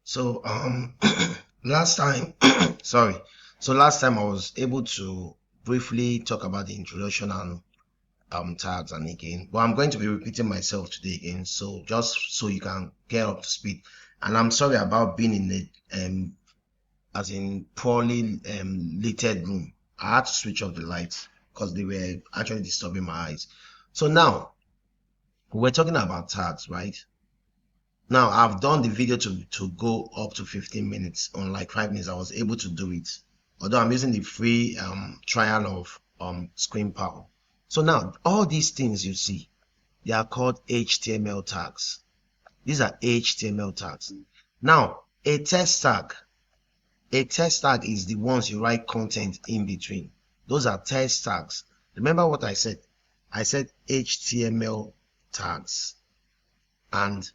So last time sorry. So last time I was able to briefly talk about the introduction and tags and again, but I'm going to be repeating myself today again. So just so you can get up to speed. And I'm sorry about being in a as in poorly lighted room. I had to switch off the lights because they were actually disturbing my eyes. So now we're talking about tags, right? Now I've done the video to go up to 15 minutes. On like 5 minutes I was able to do it, although I'm using the free trial of screen power. So now all these things you see, they are called HTML tags. These are HTML tags. Now a text tag is the ones you write content in between. Those are text tags. Remember what I said? I said HTML tags and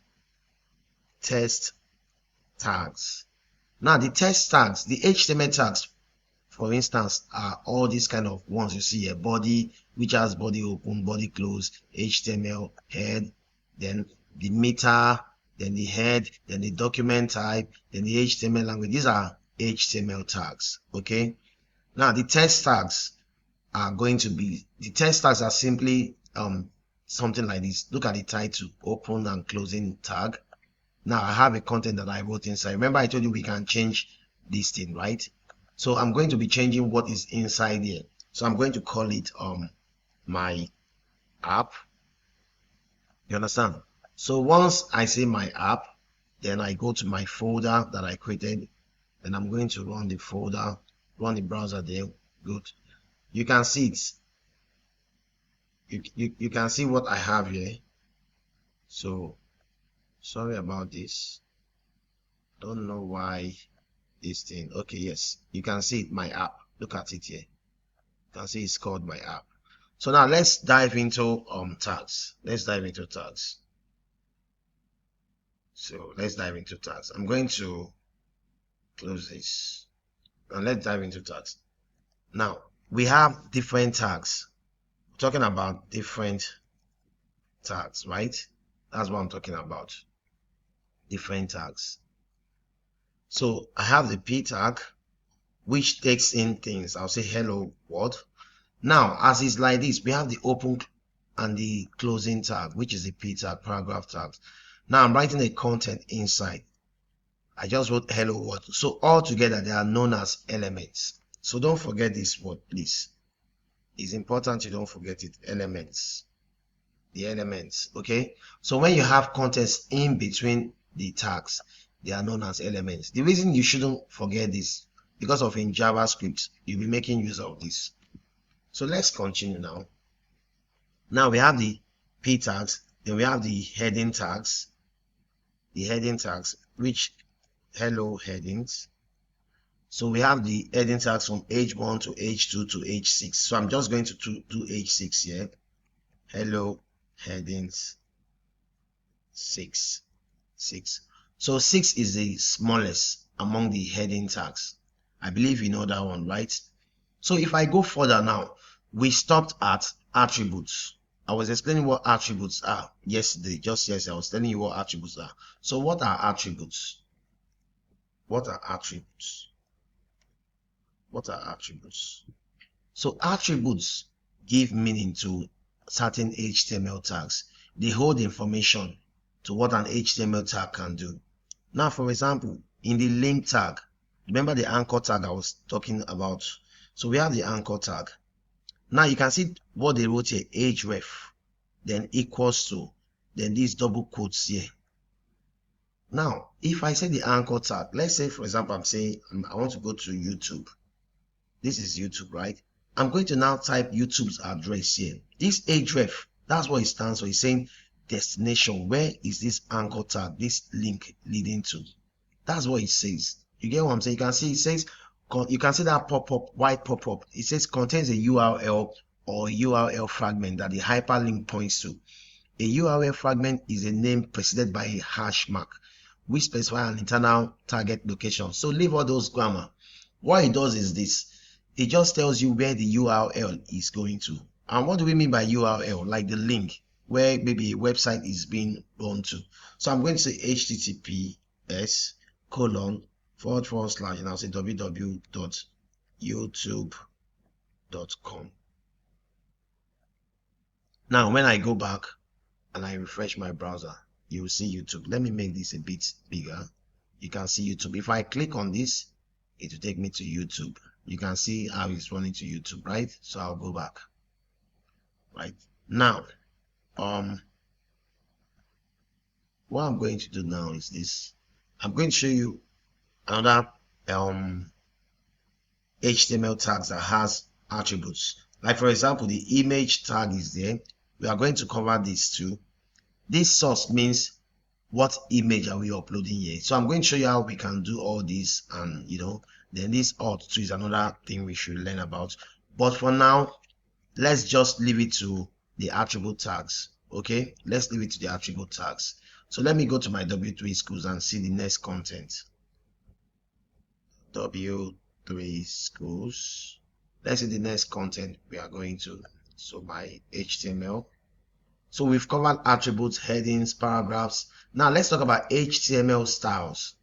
text tags. Now the text tags, the HTML tags, for instance, are all these kind of ones you see here. Body, which has body open, body close, HTML, head, then the meta, then the head, then the document type, then the HTML language. These are HTML tags. Okay. Now the text tags are going to be, the text tags are simply something like this. Look at the title, open and closing tag. Now I have a content that I wrote inside. Remember I told you we can change this thing, right? So I'm going to be changing what is inside here. So I'm going to call it my app. You understand? So once I say my app, then I go to my folder that I created, and I'm going to run the folder, run the browser there. Good. You can see it. You can see what I have here. So sorry about this. Don't know why this thing. Okay, yes, you can see it, my app. Look at it here. You can see it's called my app. So now let's dive into tags. Let's dive into tags. So let's dive into tags. I'm going to close this and let's dive into tags. Now we have different tags. We're talking about different tags, right? That's what I'm talking about. Different tags. So I have the P tag, which takes in things. I'll say hello world. Now, as it's like this, we have the open and the closing tag, which is the P tag, paragraph tags. Now I'm writing a content inside. I just wrote hello world. So all together they are known as elements. So don't forget this word, please. It's important you don't forget it. Elements. The elements. Okay. So when you have contents in between the tags, they are known as elements. The reason you shouldn't forget this, because of in JavaScript, you'll be making use of this. So let's continue now. Now we have the P tags, then we have the heading tags. The heading tags, which hello headings. So we have the heading tags from H1 to H2 to H6. So I'm just going to do H6 here. Hello headings 6. So 6 is the smallest among the heading tags. I believe you know that one, right? So if I go further now, we stopped at attributes. I was explaining what attributes are yesterday, just yesterday. I was telling you what attributes are. So what are attributes? What are attributes? What are attributes? So attributes give meaning to certain HTML tags. They hold information to what an HTML tag can do. Now, for example, in the link tag, remember the anchor tag I was talking about? So we have the anchor tag. Now you can see what they wrote here, href, then equals to, then these double quotes here. Now, if I say the anchor tag, let's say, for example, I'm saying I want to go to YouTube. This is YouTube, right? I'm going to now type YouTube's address here. This href, that's what it stands for. It's saying destination. Where is this anchor tag, this link leading to? That's what it says. You get what I'm saying? You can see it says, you can see that pop-up, white pop-up. It says contains a URL or URL fragment that the hyperlink points to. A URL fragment is a name preceded by a hash mark, which specifies an internal target location. So leave all those grammar. What it does is this. It just tells you where the URL is going to. And what do we mean by URL? Like the link where maybe a website is being run to. So I'm going to say HTTPS colon // and I'll say www.youtube.com. Now when I go back and I refresh my browser, you will see YouTube. Let me make this a bit bigger. You can see YouTube. If I click on this, it will take me to YouTube. You can see how it's running to YouTube, right? So I'll go back. Right now, what I'm going to do now is this. I'm going to show you another HTML tags that has attributes. Like for example, the image tag is there. We are going to cover this too. This source means what image are we uploading here. So I'm going to show you how we can do all this, and then this auth too is another thing we should learn about. But for now, let's just leave it to the attribute tags. Okay, let's leave it to the attribute tags. So let me go to my W3 schools and see the next content. W3 schools. Let's see the next content we are going to. So my HTML. So we've covered attributes, headings, paragraphs. Now let's talk about HTML styles.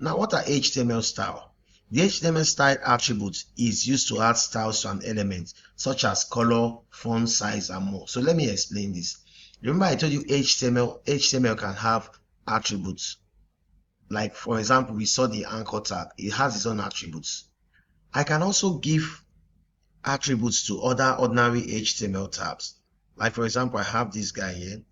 Now what are HTML style? The HTML style attribute is used to add styles to an element, such as color, font size, and more. So let me explain this. Remember I told you HTML can have attributes. Like for example, we saw the anchor tag. It has its own attributes. I can also give attributes to other ordinary HTML tags. Like for example, I have this guy here,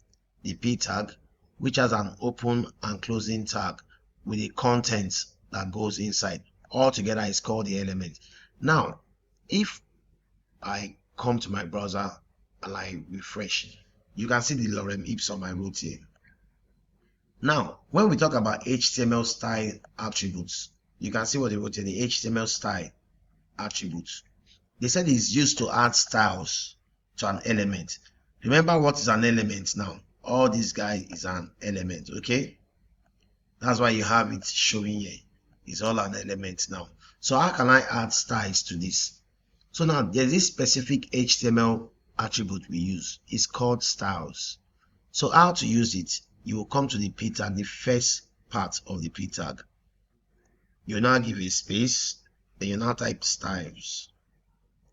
the P tag, which has an open and closing tag with the content that goes inside. Altogether, it's called the element. Now, if I come to my browser and I refresh, you can see the lorem ipsum I wrote here. Now, when we talk about HTML style attributes, you can see what they wrote here, the HTML style attributes. They said it's used to add styles to an element. Remember what is an element now? All this guy is an element, okay? That's why you have it showing here. It's all an element now. So how can I add styles to this? So now there's this specific HTML attribute we use. It's called styles. So how to use it? You will come to the P tag, the first part of the P tag. You now give a space, then you now type styles.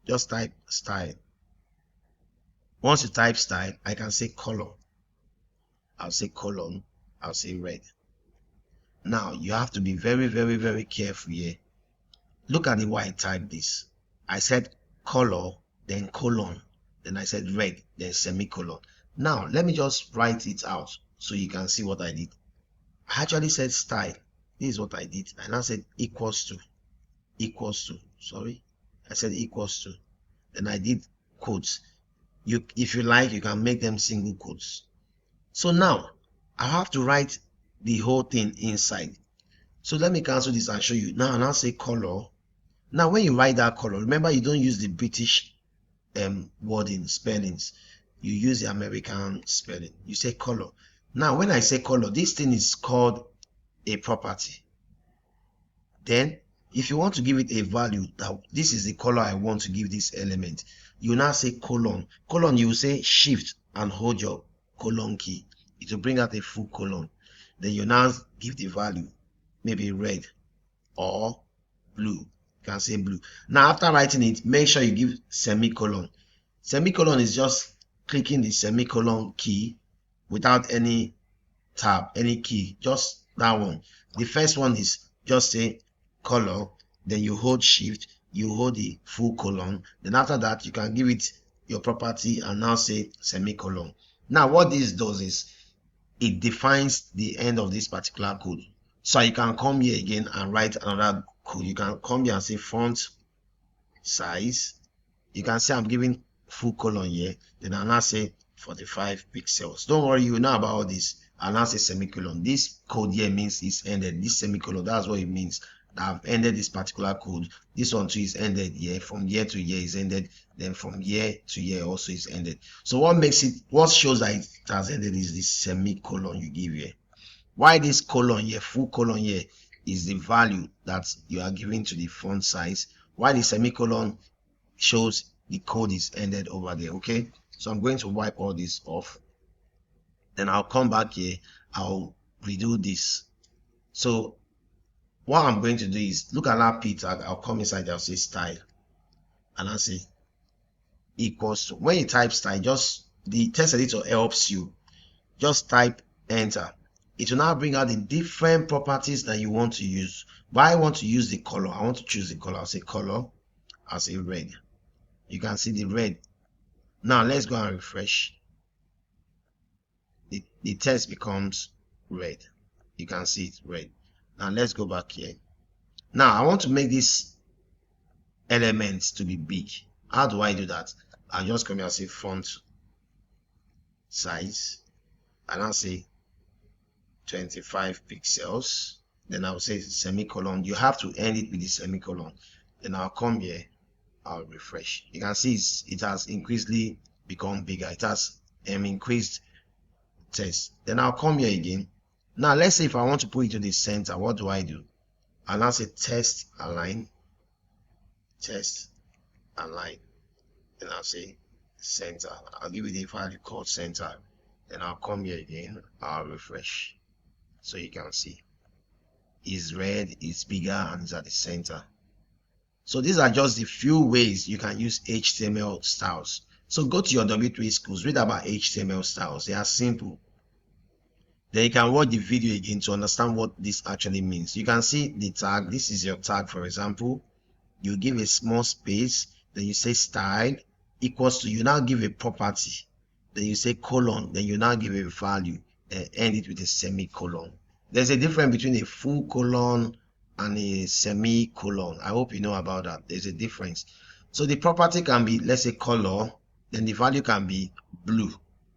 Just type style. Once you type style, I can say color. I'll say colon. I'll say red. Now you have to be very, very, very careful here. Look at the way I typed this. I said color, then colon, then I said red, then semicolon. Now let me just write it out so you can see what I did. I actually said style. This is what I did. And I said equals to. Sorry, I said equals to. Then I did quotes. If you like, you can make them single quotes. So now I have to write the whole thing inside. So let me cancel this and show you. Now I'll say color. Now when you write that color, remember you don't use the British wording spellings. You use the American spelling. You say color. Now when I say color, this thing is called a property. Then if you want to give it a value, that this is the color I want to give this element, you now say colon. Colon, you will say shift and hold your colon key. It will bring out a full colon. Then you now give the value, maybe red or blue. You can say blue. Now after writing it, make sure you give semicolon. Semicolon is just clicking the semicolon key without any tab, any key, just that one. The first one is just say color, then you hold shift, you hold the full colon, then after that you can give it your property and now say semicolon. Now what this does is it defines the end of this particular code. So you can come here again and write another code. You can come here and say font size. You can say I'm giving full colon here, then I'll now say 45 pixels. Don't worry, you know about all this. I'll now say semicolon. This code here means it's ended. This semicolon, that's what it means. I've ended this particular code. This one too is ended here. From year to year is ended. Then from year to year also is ended. So what shows that it has ended is this semicolon you give here. Why this colon here, full colon here, is the value that you are giving to the font size. Why the semicolon shows the code is ended over there. Okay, so I'm going to wipe all this off. Then I'll come back here. I'll redo this. So what I'm going to do is look at that p tag. I'll come inside, I'll say style, and I'll say equals to, when you type style, just the text editor helps you, just type enter. It will now bring out the different properties that you want to use. But I want to use the color. I want to choose the color. I'll say color, I'll say red. You can see the red. Now let's go and refresh. The text becomes red. You can see it red. Now let's go back here. Now I want to make this element to be big. How do I do that? I'll just come here and say font size, and I'll say 25 pixels. Then I'll say semicolon. You have to end it with the semicolon. Then I'll come here, I'll refresh. You can see it has increasingly become bigger. It has increased text. Then I'll come here again. Now let's say if I want to put it to the center, what do I do? I'll now say text align, text align. Then I'll say center. I'll give it a value called center. Then I'll come here again, I'll refresh. So you can see it's red, it's bigger, and it's at the center. So these are just the few ways you can use HTML styles. So go to your W3 schools, read about HTML styles. They are simple. Then you can watch the video again to understand what this actually means. You can see the tag. This is your tag, for example. You give a small space, then you say style equals to, you now give a property, then you say colon, then you now give a value and end it with a semicolon. There's a difference between a full colon and a semicolon. I hope you know about that. There's a difference. So the property can be, let's say, color, then the value can be blue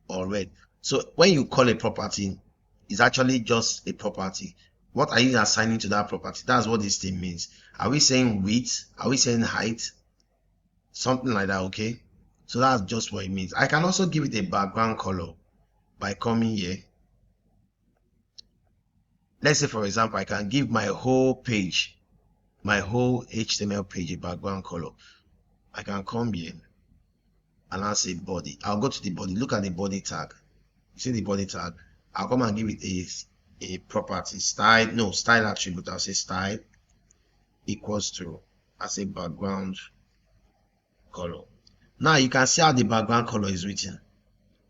or red. So when you call a property, it's actually just a property. What are you assigning to that property? That's what this thing means. Are we saying width? Are we saying height? Something like that, okay? So that's just what it means. I can also give it a background color by coming here. Let's say, for example, I can give my whole page, my whole HTML page, a background color. I can come here and I'll say body. I'll go to the body. Look at the body tag. You see the body tag? I'll come and give it a property, style attribute. I'll say style equals to, I'll say background color. Now you can see how the background color is written.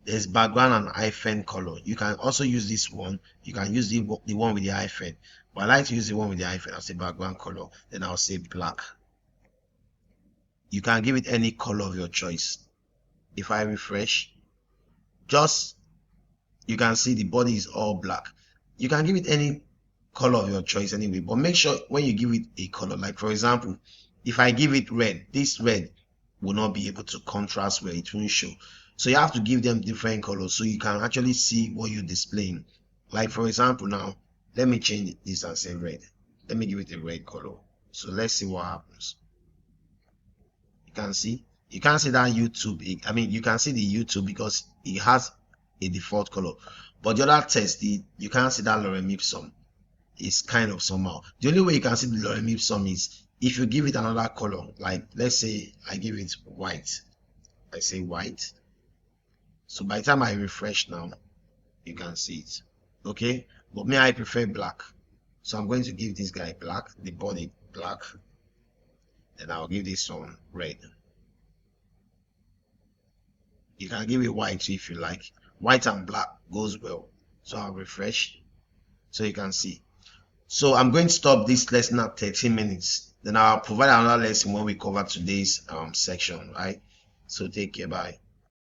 There's background and hyphen color. You can also use this one. You can use the one with the hyphen. But I like to use the one with the hyphen. I'll say background color. Then I'll say black. You can give it any color of your choice. If I refresh, you can see the body is all black. You can give it any color of your choice anyway, but make sure when you give it a color, like for example, if I give it red, this red will not be able to contrast where it won't show. So you have to give them different colors so you can actually see what you're displaying. Like for example, now let me change this and say red. Let me give it a red color. So let's see what happens. You can see that YouTube. I mean, you can see the YouTube because it has a default color, but the other text, you can't see that lorem ipsum. It's kind of somehow. The only way you can see the lorem ipsum is if you give it another color. Like let's say I give it white. I say white. So by the time I refresh now, you can see it. Okay, but me, I prefer black. So I'm going to give this guy black, the body black. Then I'll give this one red. You can give it white if you like. White and black goes well. So I'll refresh so you can see. So I'm going to stop this lesson at 13 minutes. Then I'll provide another lesson when we cover today's section, right? So take care, bye.